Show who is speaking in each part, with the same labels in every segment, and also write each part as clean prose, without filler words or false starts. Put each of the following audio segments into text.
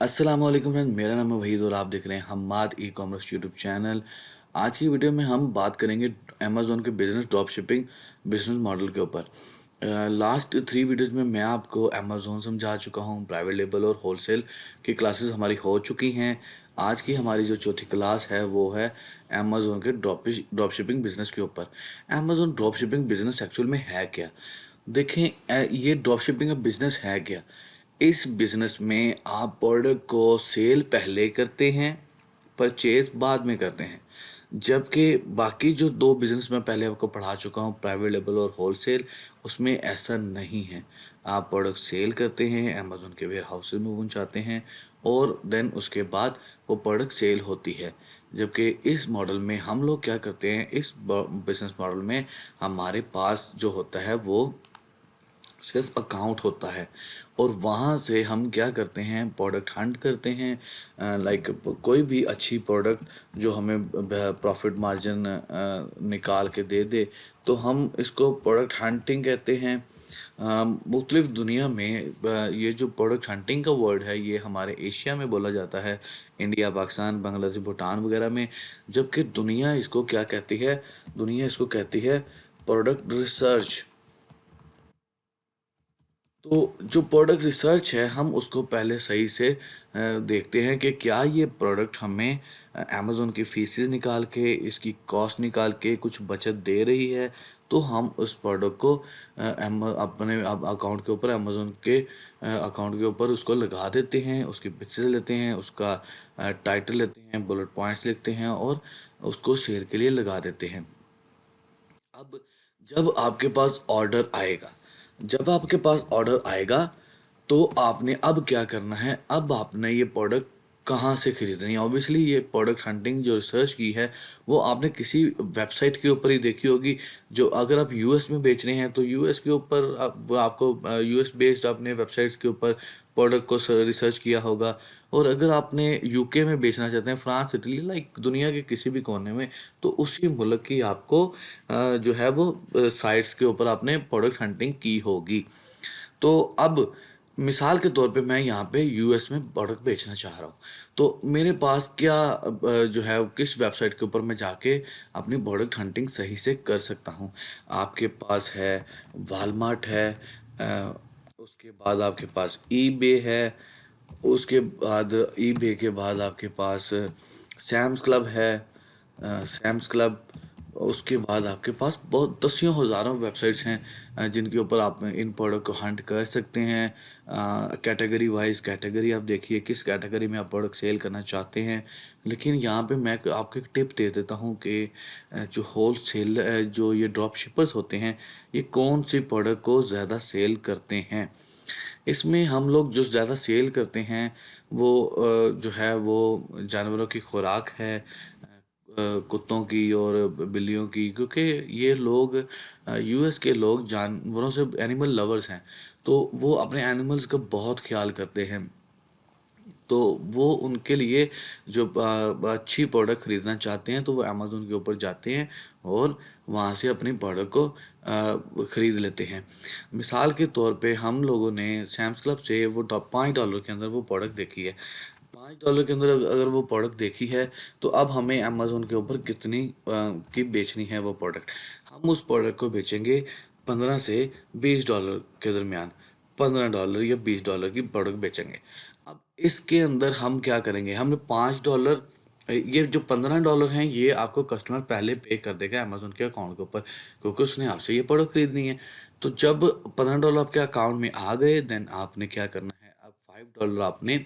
Speaker 1: अस्सलाम वालेकुम फ्रेंड, मेरा नाम है वहीद और आप देख रहे हैं Hammad e commerce YouTube channel. आज की वीडियो में हम बात करेंगे अमेज़ोन के business drop shipping business model के ऊपर। लास्ट 3 वीडियोज़ में मैं आपको अमेज़ोन समझा चुका हूँ, प्राइवेट लेबल और होलसेल की क्लासेस हमारी हो चुकी हैं। आज की हमारी जो चौथी क्लास है वो है अमेज़ोन के ड्रॉप शिपिंग बिजनेस के ऊपर। Amazon drop shipping business actual में है क्या? देखें, ये ड्रॉप शिपिंग का बिजनेस है क्या? इस बिजनेस में आप प्रोडक्ट को सेल पहले करते हैं, परचेज बाद में करते हैं। जबकि बाकी जो दो बिजनेस मैं पहले आपको पढ़ा चुका हूँ, प्राइवेट लेबल और होलसेल, उसमें ऐसा नहीं है। आप प्रोडक्ट सेल करते हैं, अमेज़ोन के वेयर हाउसेज में पहुँचाते हैं और देन उसके बाद वो प्रोडक्ट सेल होती है। जबकि इस मॉडल में हम लोग क्या करते हैं, इस बिजनेस मॉडल में हमारे पास जो होता है वो सिर्फ अकाउंट होता है और वहाँ से हम क्या करते हैं, प्रोडक्ट हंट करते हैं। लाइक कोई भी अच्छी प्रोडक्ट जो हमें प्रॉफिट मार्जिन निकाल के दे दे, तो हम इसको प्रोडक्ट हंटिंग कहते हैं। मुख्तलिफ दुनिया में ये जो प्रोडक्ट हंटिंग का वर्ड है ये हमारे एशिया में बोला जाता है, इंडिया, पाकिस्तान, बांग्लादेश, भूटान वगैरह में। जबकि दुनिया इसको क्या कहती है, दुनिया इसको कहती है प्रोडक्ट रिसर्च। तो जो प्रोडक्ट रिसर्च है हम उसको पहले सही से देखते हैं कि क्या ये प्रोडक्ट हमें अमेज़ोन की फीसेस निकाल के, इसकी कॉस्ट निकाल के कुछ बचत दे रही है। तो हम उस प्रोडक्ट को अपने अकाउंट के ऊपर, अमेज़ोन के अकाउंट के ऊपर उसको लगा देते हैं, उसकी पिक्चर्स लेते हैं, उसका टाइटल लेते हैं, बुलेट पॉइंट्स लिखते हैं और उसको सेल के लिए लगा देते हैं। अब जब आपके पास ऑर्डर आएगा, जब आपके पास ऑर्डर आएगा तो आपने अब क्या करना है, अब आपने ये प्रोडक्ट कहाँ से खरीदनी है। ऑब्वियसली ये प्रोडक्ट हंटिंग जो रिसर्च की है वो आपने किसी वेबसाइट के ऊपर ही देखी होगी। जो अगर आप यूएस में बेच रहे हैं तो यूएस के ऊपर वो आपको यूएस बेस्ड अपने वेबसाइट्स के ऊपर प्रोडक्ट को रिसर्च किया होगा। और अगर आपने यूके में बेचना चाहते हैं, फ्रांस, इटली, लाइक दुनिया के किसी भी कोने में, तो उसी मुल्क की आपको जो है वो साइट्स के ऊपर आपने प्रोडक्ट हंटिंग की होगी। तो अब मिसाल के तौर पे मैं यहाँ पे यूएस में प्रोडक्ट बेचना चाह रहा हूँ, तो मेरे पास क्या जो है किस वेबसाइट के ऊपर मैं जाके अपनी प्रोडक्ट हंटिंग सही से कर सकता हूँ। आपके पास है वालमार्ट है, उसके बाद आपके पास ईबे है, उसके बाद ईबे के बाद आपके पास सैम्स क्लब है, सैम्स क्लब। उसके बाद आपके पास बहुत दसियों हज़ारों वेबसाइट्स हैं जिनके ऊपर आप इन प्रोडक्ट को हंट कर सकते हैं। कैटेगरी वाइज कैटेगरी आप देखिए किस कैटेगरी में आप प्रोडक्ट सेल करना चाहते हैं। लेकिन यहाँ पे मैं आपको एक टिप दे देता हूँ कि जो होल सेल जो ये ड्रॉप शिपर्स होते हैं, ये कौन सी प्रोडक्ट को ज़्यादा सेल करते हैं। इसमें हम लोग जो ज़्यादा सेल करते हैं वो जो है वो जानवरों की खुराक है, कुत्तों की और बिल्लियों की, क्योंकि ये लोग यूएस के लोग जानवरों से एनिमल लवर्स हैं। तो वो अपने एनिमल्स का बहुत ख्याल करते हैं। तो वो उनके लिए जो अच्छी प्रोडक्ट ख़रीदना चाहते हैं तो वो अमेज़ोन के ऊपर जाते हैं और वहाँ से अपनी प्रोडक्ट को ख़रीद लेते हैं। मिसाल के तौर पे हम लोगों ने सैम्स क्लब से वो टॉप $5 के अंदर वो प्रोडक्ट देखी है। $5 के अंदर अगर वो प्रोडक्ट देखी है तो अब हमें अमेज़ोन के ऊपर कितनी की बेचनी है वो प्रोडक्ट। हम उस प्रोडक्ट को बेचेंगे 15 से $20 के दरमियान। $15 या $20 की प्रोडक्ट बेचेंगे। अब इसके अंदर हम क्या करेंगे, हमने $5, ये जो $15 हैं ये आपको कस्टमर पहले पे कर देगा अमेज़ोन के अकाउंट के ऊपर, क्योंकि उसने आपसे ये प्रोडक्ट खरीदनी है। तो जब $15 आपके अकाउंट में आ गए, देन आपने क्या करना है, अब $5 आपने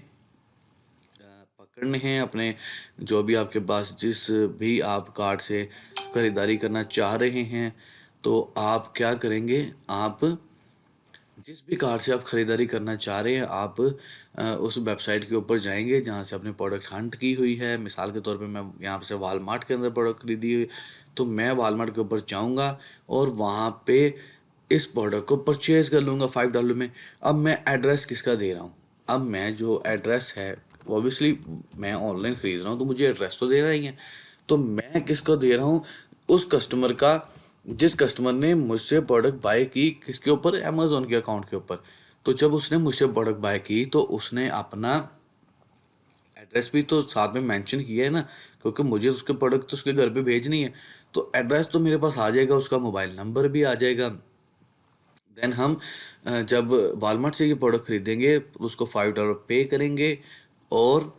Speaker 1: पकड़ने हैं अपने, जो भी आपके पास जिस भी आप कार्ड से खरीदारी करना चाह रहे हैं। तो आप क्या करेंगे, आप जिस भी कार्ड से आप खरीदारी करना चाह रहे हैं आप उस वेबसाइट के ऊपर जाएंगे जहाँ से आपने प्रोडक्ट हंट की हुई है। मिसाल के तौर पे मैं यहाँ से वालमार्ट के अंदर प्रोडक्ट खरीदी हुई, तो मैं वालमार्ट के ऊपर जाऊँगा और वहाँ पे इस प्रोडक्ट को परचेज कर लूँगा $5 में। अब मैं एड्रेस किसका दे रहा हूँ, अब मैं जो एड्रेस है, ऑब्वियसली मैं ऑनलाइन ख़रीद रहा हूँ तो मुझे एड्रेस तो देना ही है। तो मैं किसको दे रहा हूँ, उस कस्टमर का जिस कस्टमर ने मुझसे प्रोडक्ट बाय की, किसके ऊपर, अमेज़ोन के अकाउंट के ऊपर। तो जब उसने मुझसे प्रोडक्ट बाय की तो उसने अपना एड्रेस भी तो साथ में मेंशन किया है ना, क्योंकि मुझे उसके प्रोडक्ट तो उसके घर पे भेजनी है, तो एड्रेस तो मेरे पास आ जाएगा, उसका मोबाइल नंबर भी आ जाएगा। देन हम जब वॉलमार्ट से ये प्रोडक्ट खरीदेंगे उसको $5 पे करेंगे और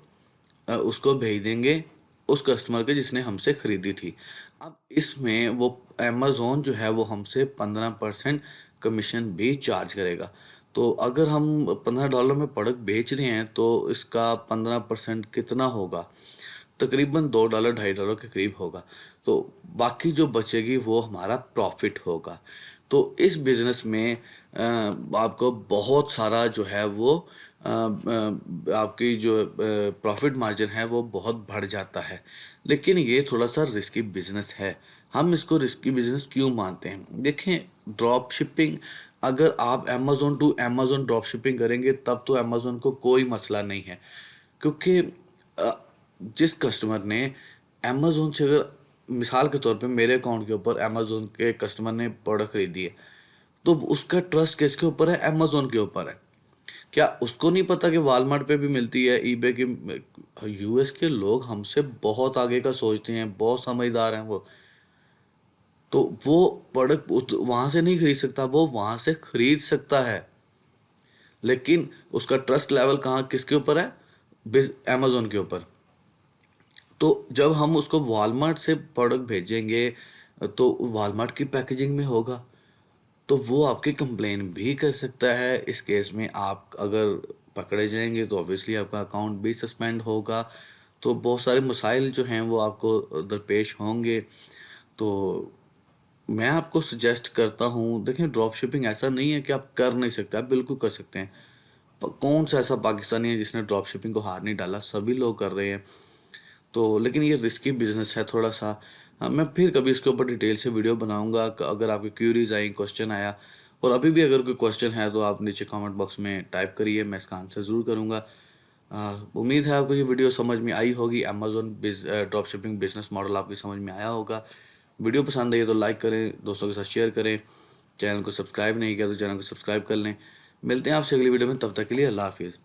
Speaker 1: उसको भेज देंगे उस कस्टमर के जिसने हमसे खरीदी थी। अब इसमें वो अमेज़न जो है वो हमसे 15% कमीशन भी चार्ज करेगा। तो अगर हम $15 में प्रोडक्ट बेच रहे हैं तो इसका 15% कितना होगा? तकरीबन $2 $2.5 के करीब होगा। तो बाकी जो बचेगी वो हमारा प्रॉफ़िट होगा। तो इस बिज़नेस में आपको बहुत सारा जो है वो आपकी जो प्रॉफ़िट मार्जिन है वो बहुत बढ़ जाता है। लेकिन ये थोड़ा-सा रिस्की बिज़नेस है। हम इसको रिस्की बिज़नेस क्यों मानते हैं? देखें, ड्रॉप शिपिंग अगर आप Amazon to Amazon drop shipping करेंगे तब तो अमेज़न को कोई मसला नहीं है। क्योंकि जिस कस्टमर ने अमेज़न से अगर मिसाल के तौर पे मेरे अकाउंट के ऊपर अमेज़न के कस्टमर ने प्रोडक्ट खरीदी है, तो उसका ट्रस्ट किसके ऊपर है? अमेज़न के ऊपर है। क्या उसको नहीं पता कि वॉलमार्ट पे भी मिलती है, ईबे की यूएस के लोग हमसे बहुत आगे का सोचते हैं, बहुत समझदार हैं वो। तो वो प्रोडक्ट उस वहाँ से नहीं खरीद सकता, वो वहाँ से खरीद सकता है। लेकिन उसका ट्रस्ट लेवल कहाँ किसके ऊपर है? अमेज़न के ऊपर। तो जब हम उसको वॉलमार्ट से प्रोडक्ट भेजेंगे तो वॉलमार्ट की पैकेजिंग में होगा, तो वो आपकी कंप्लेन भी कर सकता है। इस केस में आप अगर पकड़े जाएँगे तो ऑब्वियसली आपका अकाउंट भी सस्पेंड होगा। तो बहुत सारे मसाइल जो हैं वो आपको दरपेश होंगे। तो मैं आपको सजेस्ट करता हूँ, देखिए ड्रॉप शिपिंग ऐसा नहीं है कि आप कर नहीं सकते, आप बिल्कुल कर सकते हैं। कौन सा ऐसा पाकिस्तानी है जिसने ड्रॉप शिपिंग को हाथ नहीं डाला, सभी लोग कर रहे हैं। तो लेकिन ये रिस्की बिज़नेस है थोड़ा-सा। मैं फिर कभी इसके ऊपर डिटेल से वीडियो बनाऊँगा अगर आपकी क्यूरीज़ आई, क्वेश्चन आया, और अभी भी अगर कोई क्वेश्चन है तो आप नीचे कमेंट बॉक्स में टाइप करिए, मैं इसका आंसर ज़रूर करूँगा। उम्मीद है आपको ये वीडियो समझ में आई होगी, Amazon drop shipping business model आपकी समझ में आया होगा। वीडियो पसंद आई है तो लाइक करें, दोस्तों के साथ शेयर करें। चैनल को सब्सक्राइब नहीं किया तो चैनल को सब्सक्राइब कर लें। मिलते हैं आपसे अगली वीडियो में, तब तक के लिए अल्लाह हाफ़िज़।